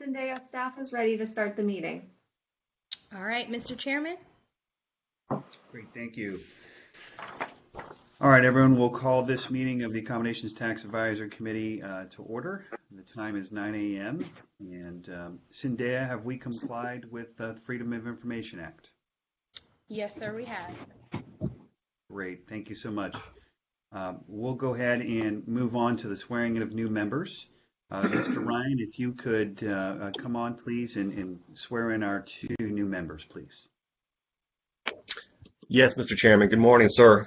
Zendaya, staff is ready to start the meeting. All right, Mr. Chairman. Great, thank you. All right, everyone, we'll call this meeting of the Accommodations Tax Advisory Committee to order. The time is 9 a.m. And Zendaya, have we complied with the Freedom of Information Act? Yes, sir, we have. Great, thank you so much. We'll go ahead and move on to the swearing in of new members. Mr. Ryan, if you could come on, please, and swear in our two new members, please. Yes, Mr. Chairman. Good morning, sir.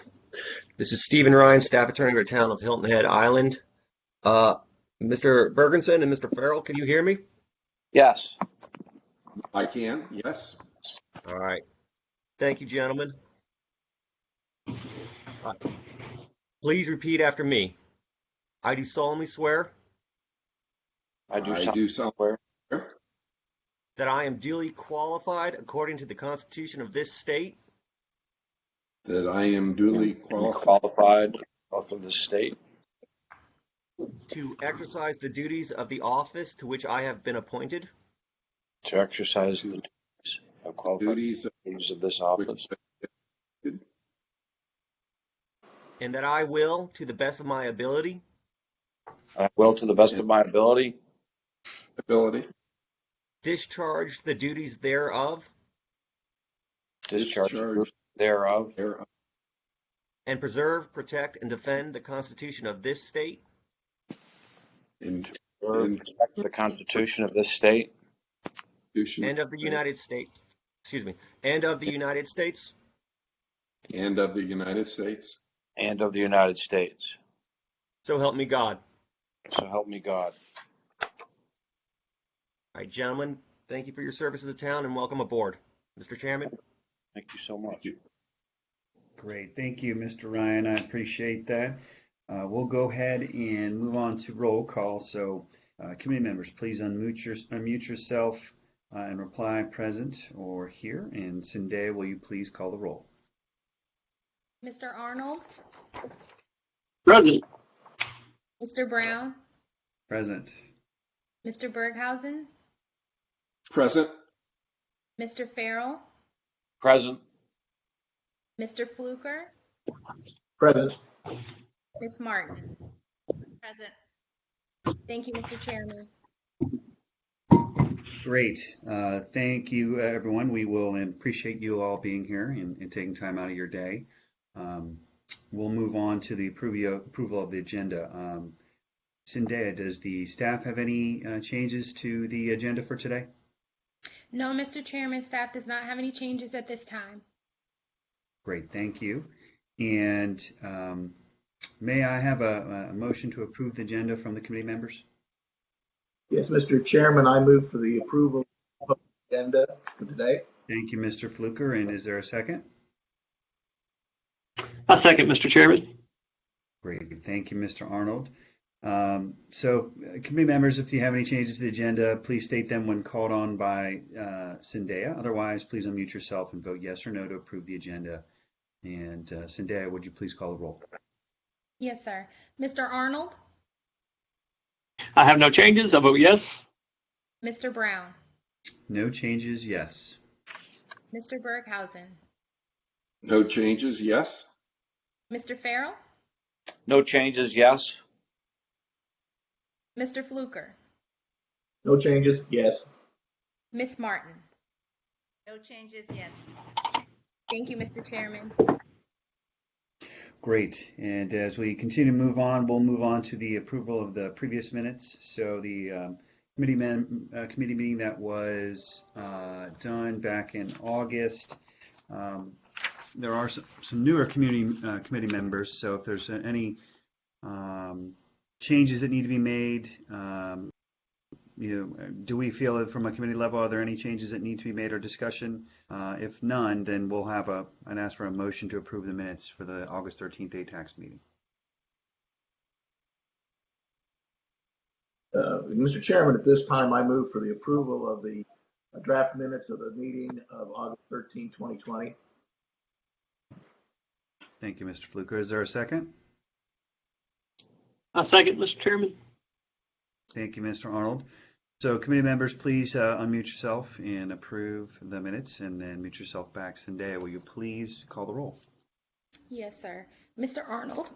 This is Stephen Ryan, staff attorney for the town of Hilton Head Island. Mr. Bergensen and Mr. Farrell, can you hear me? Yes. I can, yes. All right. Thank you, gentlemen. Please repeat after me. I do solemnly swear I do somewhere that I am duly qualified according to the Constitution of this state that I am duly qualified both of the state to exercise the duties of the office to which I have been appointed, to exercise the duties of this office, and that I will, to the best of my ability, I will, to the best of my ability, discharge the duties thereof, thereof, and preserve, protect, and defend the Constitution of this state and protect the Constitution of this state and of the United States. Excuse me. And of the United States. And of the United States. And of the United States. So help me God. So help me God. All right, gentlemen, thank you for your service to the town and welcome aboard. Mr. Chairman. Thank you so much. Thank you. Great, thank you, Mr. Ryan. I appreciate that. We'll go ahead and move on to roll call. So, committee members, please unmute yourself and reply present or here. And Zendaya, will you please call the roll? Mr. Arnold? Present. Mr. Brown? Present. Mr. Berghausen? Present. Mr. Farrell? Present. Mr. Fluker? Present. Ms. Martin? Present. Thank you, Mr. Chairman. Great. Thank you, everyone. We will appreciate you all being here and taking time out of your day. We'll move on to the approval of the agenda. Zendaya, does the staff have any changes to the agenda for today? No, Mr. Chairman, staff does not have any changes at this time. Great, thank you. And may I have a motion to approve the agenda from the committee members? Yes, Mr. Chairman, I move for the approval of the agenda for today. Thank you, Mr. Fluker. And is there a second? A second, Mr. Chairman. Great, thank you, Mr. Arnold. So, committee members, if you have any changes to the agenda, please state them when called on by Zendaya. Otherwise, please unmute yourself and vote yes or no to approve the agenda. And Zendaya, would you please call the roll? Yes, sir. Mr. Arnold? I have no changes. I vote yes. Mr. Brown? No changes, yes. Mr. Berghausen? No changes, yes. Mr. Farrell? No changes, yes. Mr. Fluker? No changes, yes. Ms. Martin? No changes, yes. Thank you, Mr. Chairman. Great. And as we continue to move on, we'll move on to the approval of the previous minutes. So the committee meeting that was done back in August. There are some newer committee members. So if there's any changes that need to be made, do we feel that from a committee level, are there any changes that need to be made or discussion? If none, then we'll have I'd ask for a motion to approve the minutes for the August 13th ATAX meeting. Mr. Chairman, at this time, I move for the approval of the draft minutes of the meeting of August 13, 2020. Thank you, Mr. Fluker. Is there a second? A second, Mr. Chairman. Thank you, Mr. Arnold. So committee members, please unmute yourself and approve the minutes, and then mute yourself back. Zendaya, will you please call the roll? Yes, sir. Mr. Arnold?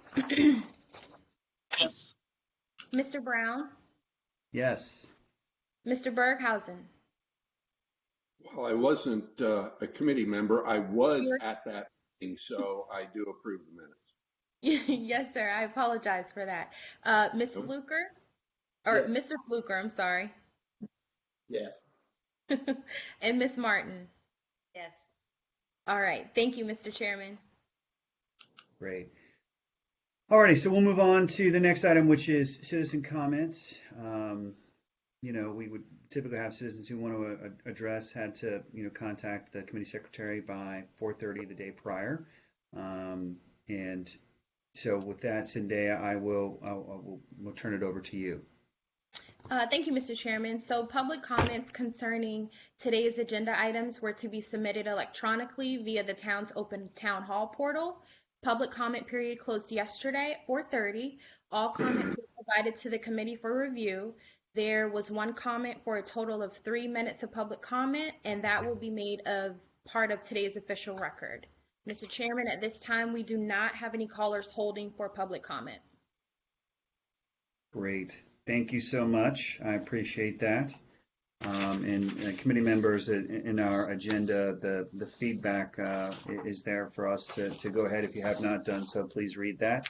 Mr. Brown? Yes. Mr. Berghausen? While I wasn't a committee member, I was You're- at that meeting, so I do approve the minutes. Yes, sir. I apologize for that. Ms. Nope. Fluker? Or Yes. Mr. Fluker, I'm sorry. Yes. And Ms. Martin? Yes. All right. Thank you, Mr. Chairman. Great. Alrighty, so we'll move on to the next item, which is citizen comments. We would typically have citizens who want to address had to, contact the committee secretary by 4:30 the day prior. And so with that, Zendaya, we'll turn it over to you. Thank you, Mr. Chairman. So public comments concerning today's agenda items were to be submitted electronically via the town's open town hall portal. Public comment period closed yesterday at 4:30. All comments were provided to the committee for review. There was one comment for a total of 3 minutes of public comment, and that will be made a part of today's official record. Mr. Chairman, at this time, we do not have any callers holding for public comment. Great. Thank you so much. I appreciate that. Committee members, in our agenda, the feedback is there for us to go ahead. If you have not done so, please read that.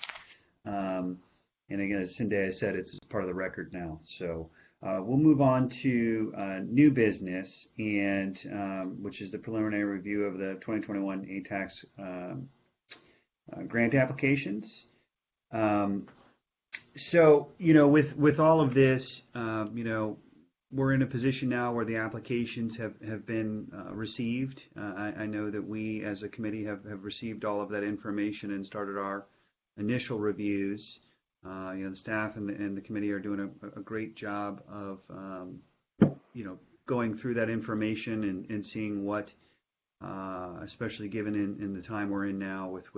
And again, as Zendaya said, it's part of the record now. So we'll move on to new business, and which is the preliminary review of the 2021 ATAX grant applications. So, with all of this, we're in a position now where the applications have been received. I know that we as a committee have received all of that information and started our initial reviews. The staff and the committee are doing a great job of, going through that information and seeing what, especially given in the time we're in now with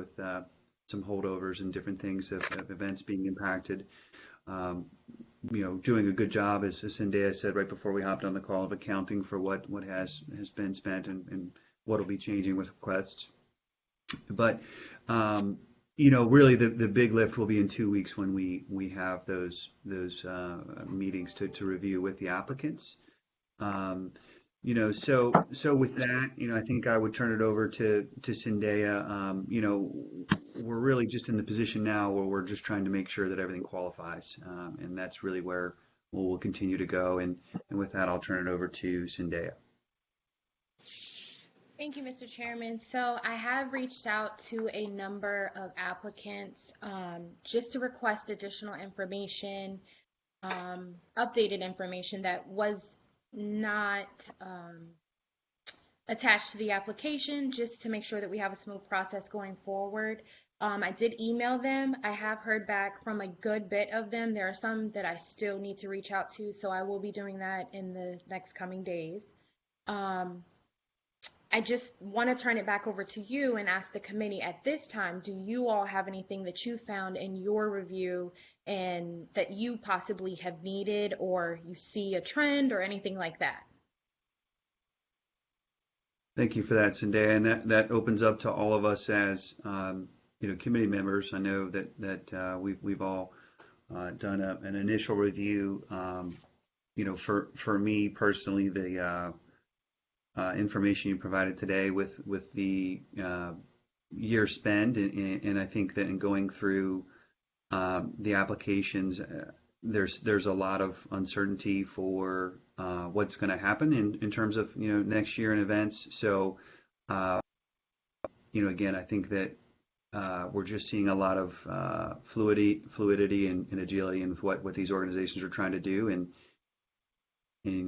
some holdovers and different things of events being impacted, doing a good job, as Zendaya said right before we hopped on the call, of accounting for what has been spent and what will be changing with requests. But really the big lift will be in 2 weeks when we have those meetings to review with the applicants. So with that, I think I would turn it over to Zendaya. We're really just in the position now where we're just trying to make sure that everything qualifies, and that's really where we'll continue to go. And with that, I'll turn it over to Zendaya. Thank you, Mr. Chairman. So I have reached out to a number of applicants just to request additional information, updated information that was not attached to the application, just to make sure that we have a smooth process going forward. I did email them. I have heard back from a good bit of them. There are some that I still need to reach out to, so I will be doing that in the next coming days. I just want to turn it back over to you and ask the committee at this time, do you all have anything that you found in your review and that you possibly have needed, or you see a trend or anything like that? Thank you for that, Zendaya, and that opens up to all of us as committee members. I know that we've all done an initial review. For me personally, the information you provided today with the year spend, and I think that in going through the applications, there's a lot of uncertainty for what's going to happen in terms of next year in events. So again, I think that we're just seeing a lot of fluidity and agility in what these organizations are trying to do, and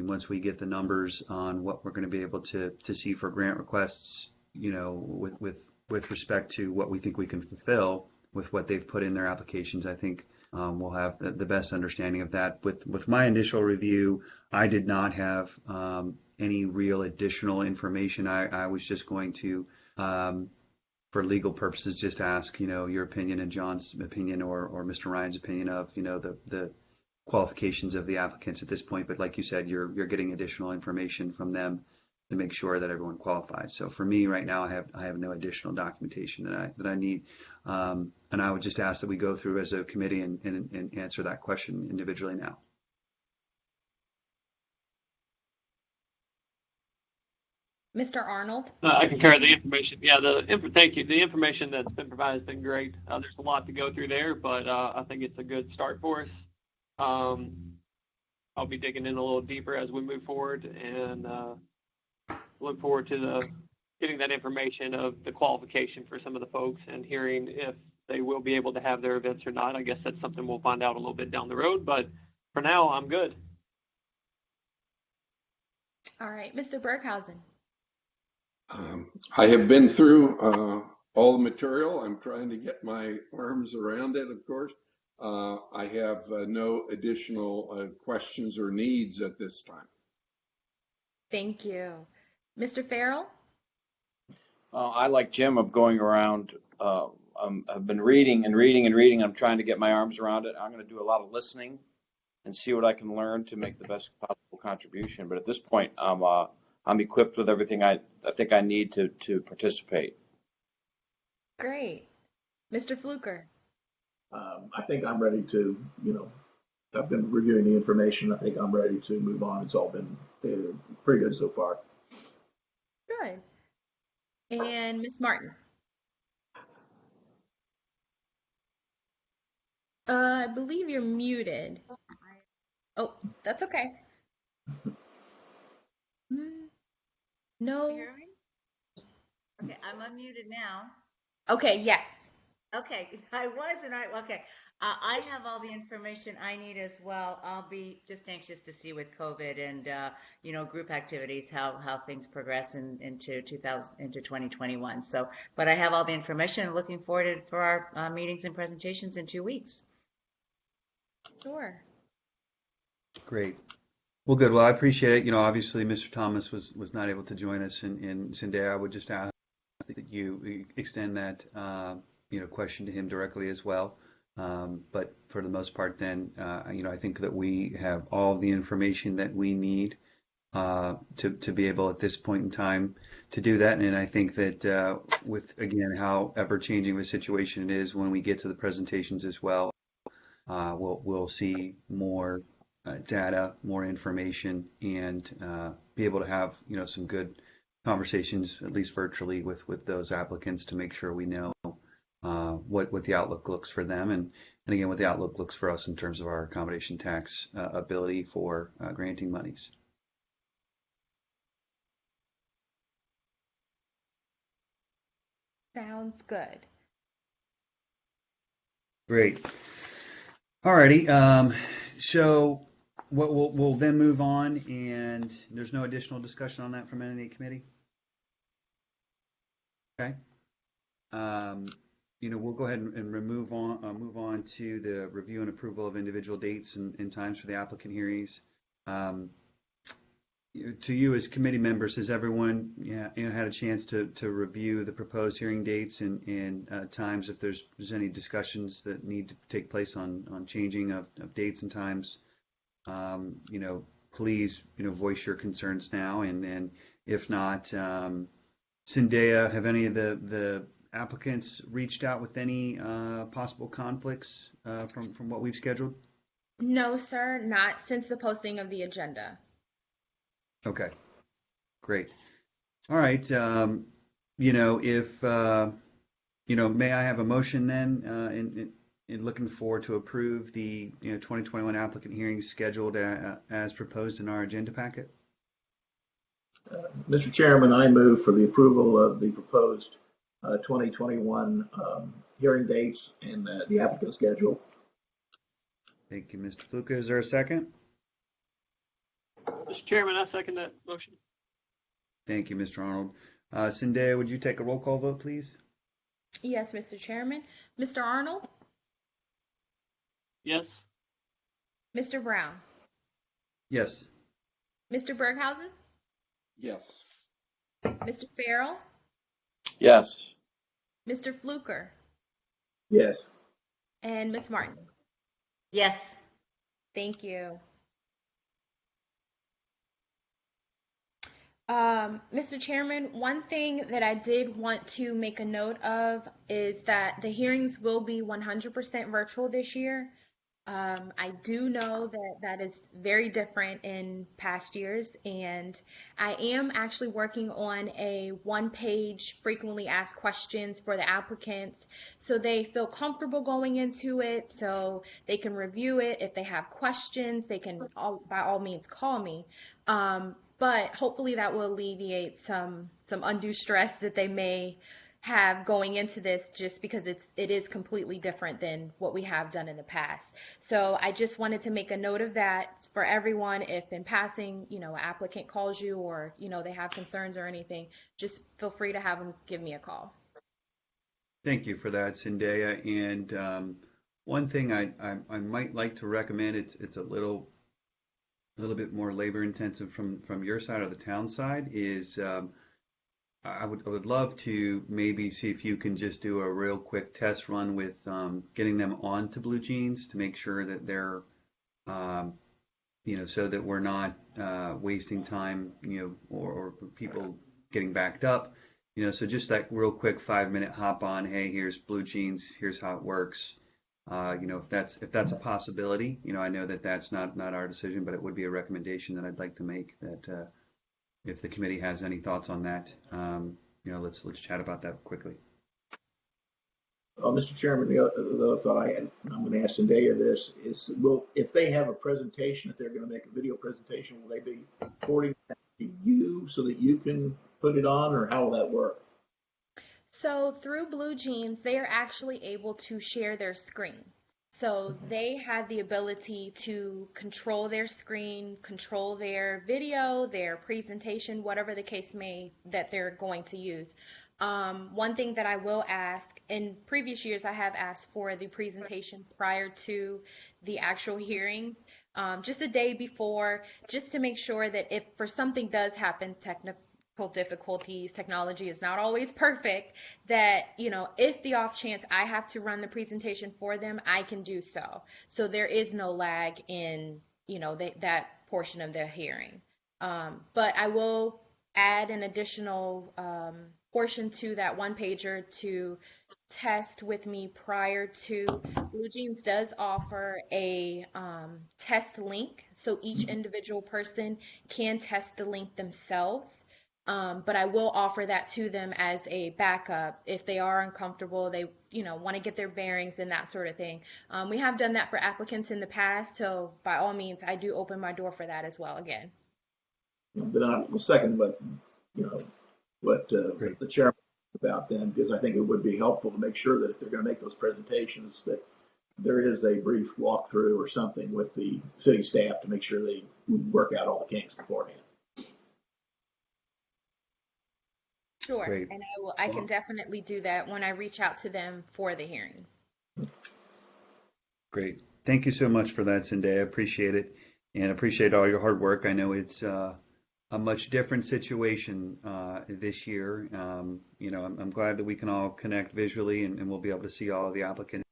once we get the numbers on what we're going to be able to see for grant requests, with respect to what we think we can fulfill with what they've put in their applications, I think we'll have the best understanding of that. With my initial review, I did not have any real additional information. I was just going to, for legal purposes, just ask, your opinion and John's opinion or Mr. Ryan's opinion of, qualifications of the applicants at this point, but like you said, you're getting additional information from them to make sure that everyone qualifies. So for me right now, I have no additional documentation that I need, and I would just ask that we go through as a committee and answer that question individually now. Mr. Arnold? I concur. The information, yeah, thank you. The information that's been provided has been great. There's a lot to go through there, but I think it's a good start for us. I'll be digging in a little deeper as we move forward, and look forward to getting that information of the qualification for some of the folks and hearing if they will be able to have their events or not. I guess that's something we'll find out a little bit down the road, but for now, I'm good. All right, Mr. Berghausen. I have been through all the material. I'm trying to get my arms around it, of course. I have no additional questions or needs at this time. Thank you. Mr. Farrell? I, like Jim, of going around. I've been reading and reading and reading. I'm trying to get my arms around it. I'm going to do a lot of listening and see what I can learn to make the best possible contribution. But at this point, I'm equipped with everything I think I need to participate. Great. Mr. Fluker? I think I'm ready to, I've been reviewing the information. I think I'm ready to move on. It's all been pretty good so far. Good. And Ms. Martin? I believe you're muted. Oh, that's okay. No. Can you hear me? Okay, I'm unmuted now. Okay, yes. Okay, okay. I have all the information I need as well. I'll be just anxious to see with COVID and group activities how things progress into 2021. So, but I have all the information and looking forward for our meetings and presentations in 2 weeks. Sure. Great. Well, good. Well, I appreciate it. Obviously, Mr. Thomas was not able to join us, and Cindy, I would just ask that you extend that question to him directly as well. But for the most part, then I think that we have all the information that we need to be able at this point in time to do that. And I think that with again how ever changing the situation it is, when we get to the presentations as well, we'll see more data, more information, and be able to have some good conversations, at least virtually, with those applicants to make sure we know what the outlook looks for them, and again what the outlook looks for us in terms of our accommodation tax ability for granting monies. Sounds good. Great. Alrighty. So we'll then move on, and there's no additional discussion on that from any of the committee. Okay. We'll go ahead and move on to the review and approval of individual dates and times for the applicant hearings. To you as committee members, has everyone had a chance to review the proposed hearing dates and times? If there's any discussions that need to take place on changing of dates and times, please voice your concerns now. And if not, Zendaya, have any of the applicants reached out with any possible conflicts from what we've scheduled? No, sir, not since the posting of the agenda. Okay, great. All right. If may I have a motion then in looking forward to approve the 2021 applicant hearings scheduled as proposed in our agenda packet? Mr. Chairman, I move for the approval of the proposed 2021 hearing dates and the applicant schedule. Thank you, Mr. Fluka. Is there a second? Mr. Chairman, I second that motion. Thank you, Mr. Arnold. Zendaya, would you take a roll call vote, please? Yes, Mr. Chairman. Mr. Arnold? Yes. Mr. Brown? Yes. Mr. Berghausen? Yes. Mr. Farrell? Yes. Mr. Fluker? Yes. And Ms. Martin? Yes. Thank you. Mr. Chairman, one thing that I did want to make a note of is that the hearings will be 100% virtual this year. I do know that that is very different in past years, and I am actually working on a one-page frequently asked questions for the applicants so they feel comfortable going into it, so they can review it. If they have questions, they can by all means call me. But hopefully that will alleviate some undue stress that they may have going into this, just because it is completely different than what we have done in the past. So I just wanted to make a note of that for everyone. If in passing, an applicant calls you, or, they have concerns or anything, just feel free to have them give me a call. Thank you for that, Zendaya. And one thing I might like to recommend, it's a little bit more labor intensive from your side or the town side, is I would love to maybe see if you can just do a real quick test run with getting them onto Blue Jeans to make sure that they're, so that we're not wasting time, or people getting backed up, so just that real quick 5-minute hop on. Hey, here's Blue Jeans. Here's how it works. If that's a possibility, I know that that's not our decision, but it would be a recommendation that I'd like to make, that if the committee has any thoughts on that, let's chat about that quickly. Mr. Chairman, the other thought I had, and I'm going to ask Zendaya this, is if they have a presentation, if they're going to make a video presentation, will they be recording that to you so that you can put it on, or how will that work? So through Blue Jeans, they are actually able to share their screen. So they have the ability to control their screen, control their video, their presentation, whatever the case may that they're going to use. One thing that I will ask, in previous years I have asked for the presentation prior to the actual hearings, just the day before, just to make sure that if for something does happen, technical difficulties, technology is not always perfect, that, if the off chance I have to run the presentation for them, I can do so. So there is no lag in, that portion of the hearing. But I will add an additional portion to that one pager to test with me prior to. Blue Jeans does offer a test link, so each individual person can test the link themselves. But I will offer that to them as a backup if they are uncomfortable, they want to get their bearings and that sort of thing. We have done that for applicants in the past, so by all means, I do open my door for that as well again. Then I will second what the chairman about then, because I think it would be helpful to make sure that if they're going to make those presentations, that there is a brief walkthrough or something with the city staff to make sure they work out all the kinks beforehand. Sure, Great. and I can definitely do that when I reach out to them for the hearings. Great. Thank you so much for that, Zendaya. I appreciate it, and appreciate all your hard work. I know it's a much different situation this year. I'm glad that we can all connect visually, and we'll be able to see all of the applicants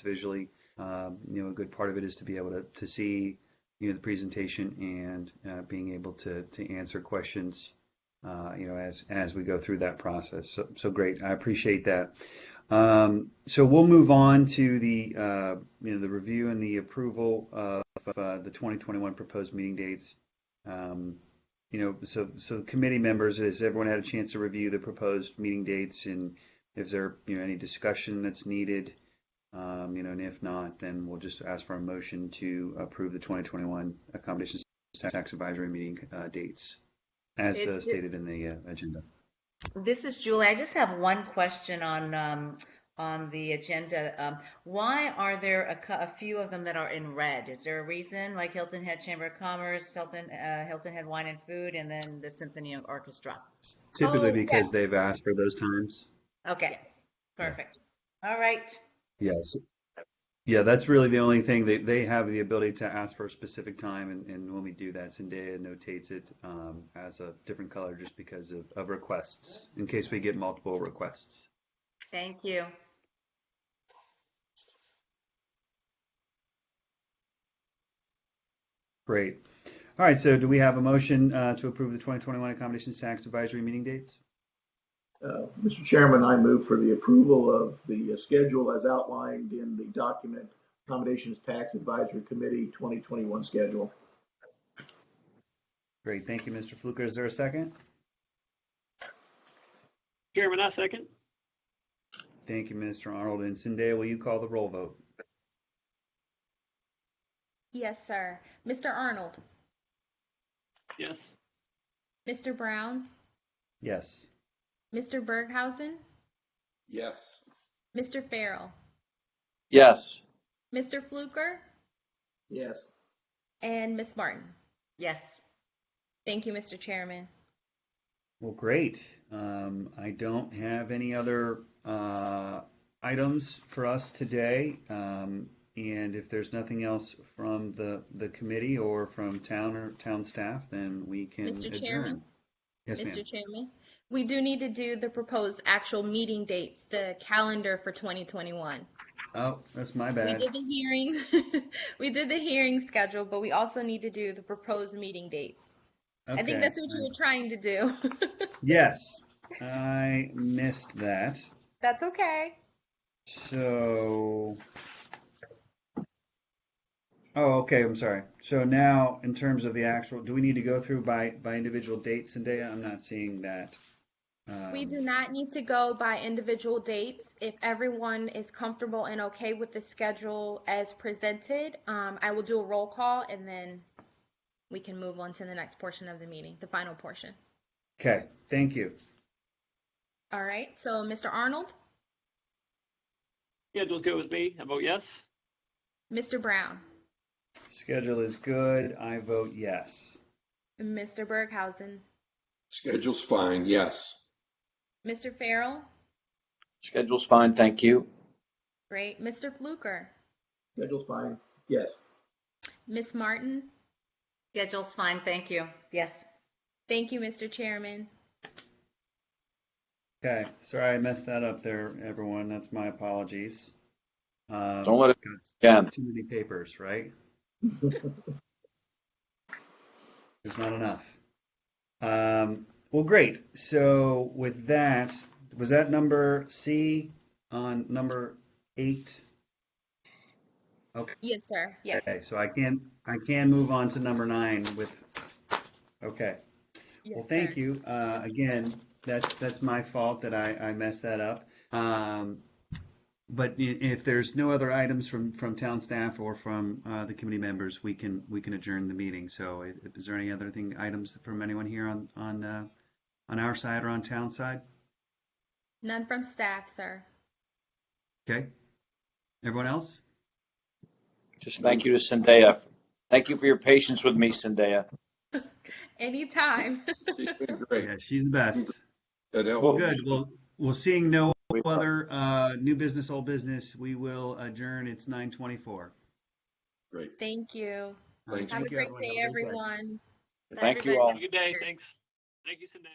visually. A good part of it is to be able to see the presentation and being able to answer questions as we go through that process. So great. I appreciate that. So we'll move on to the the review and the approval of the 2021 proposed meeting dates. So committee members, has everyone had a chance to review the proposed meeting dates, and is there any discussion that's needed? And if not, then we'll just ask for a motion to approve the 2021 Accommodations Tax Advisory meeting dates, as stated in the agenda. This is Julie. I just have one question on the agenda. Why are there a few of them that are in red? Is there a reason? Like Hilton Head Chamber of Commerce, Hilton Head Wine and Food, and then the Symphony Orchestra. Typically because they've asked for those times. Okay, yes. Perfect. All right. Yes. Yeah, that's really the only thing. They have the ability to ask for a specific time, and when we do that, Zendaya notates it as a different color just because of requests, in case we get multiple requests. Thank you. Great. All right, so do we have a motion to approve the 2021 Accommodations Tax Advisory meeting dates? Mr. Chairman, I move for the approval of the schedule as outlined in the document Accommodations Tax Advisory Committee 2021 schedule. Great, thank you, Mr. Fluker. Is there a second? Chairman, I second. Thank you, Mr. Arnold. And Cynthia, will you call the roll vote? Yes, sir. Mr. Arnold, Yes. Mr. Brown, Yes. Mr. Berghausen, Yes. Mr. Farrell, Yes. Mr. Fluker, Yes. and Ms. Martin. Yes. Thank you, Mr. Chairman. Well, great. I don't have any other items for us today. And if there's nothing else from the committee or from town staff, then we can Mr. adjourn. Chairman? Yes, Mr. ma'am. Chairman, we do need to do the proposed actual meeting dates, the calendar for 2021. Oh, that's my We bad. did the hearing, we did the hearing schedule, but we also need to do the proposed meeting dates. I think Okay. that's what you were trying to do. Yes, I missed that. That's okay. So, oh, okay, I'm sorry. So now, in terms of the actual, do we need to go through by individual dates, Zendaya? I'm not seeing that. We do not need to go by individual dates. If everyone is comfortable and okay with the schedule as presented, I will do a roll call and then we can move on to the next portion of the meeting, the final portion. Okay, thank you. All right, so Mr. Arnold, Schedule's good with me. I vote yes. Mr. Brown, Schedule is good. I vote yes. Mr. Berghausen, Schedule's fine. Yes. Mr. Farrell, Schedule's fine, thank you. great. Mr. Fluker, Schedule's fine. Yes. Miss Martin, Schedule's fine, thank you. Yes. thank you, Mr. Chairman. Okay, sorry I messed that up there, everyone. That's my apologies. Don't let it Got again. too many papers, right? There's not enough. Well, great. So with that, was that number C on number 8? Okay. Yes, sir. Yes. Okay, so I can move on to number 9 with. Okay. Yes, Well, thank sir. you. Again, that's my fault that I messed that up. But if there's no other items from town staff or from the committee members, we can adjourn the meeting. So, is there any other items from anyone here on our side or on town side? None from staff, sir. Okay. Everyone else? Just thank you to Zendaya. Thank you for your patience with me, Zendaya. Anytime. She's been great. Yeah, she's the best. That Well, helped. good. Well, seeing no other new business, old business, we will adjourn. It's 9:24. Great. Thank you. Thanks. Have a Thank you, great everyone. day, Have a great day. everyone. Thank you all. Have a good day. Thanks. Thank you, Cindy.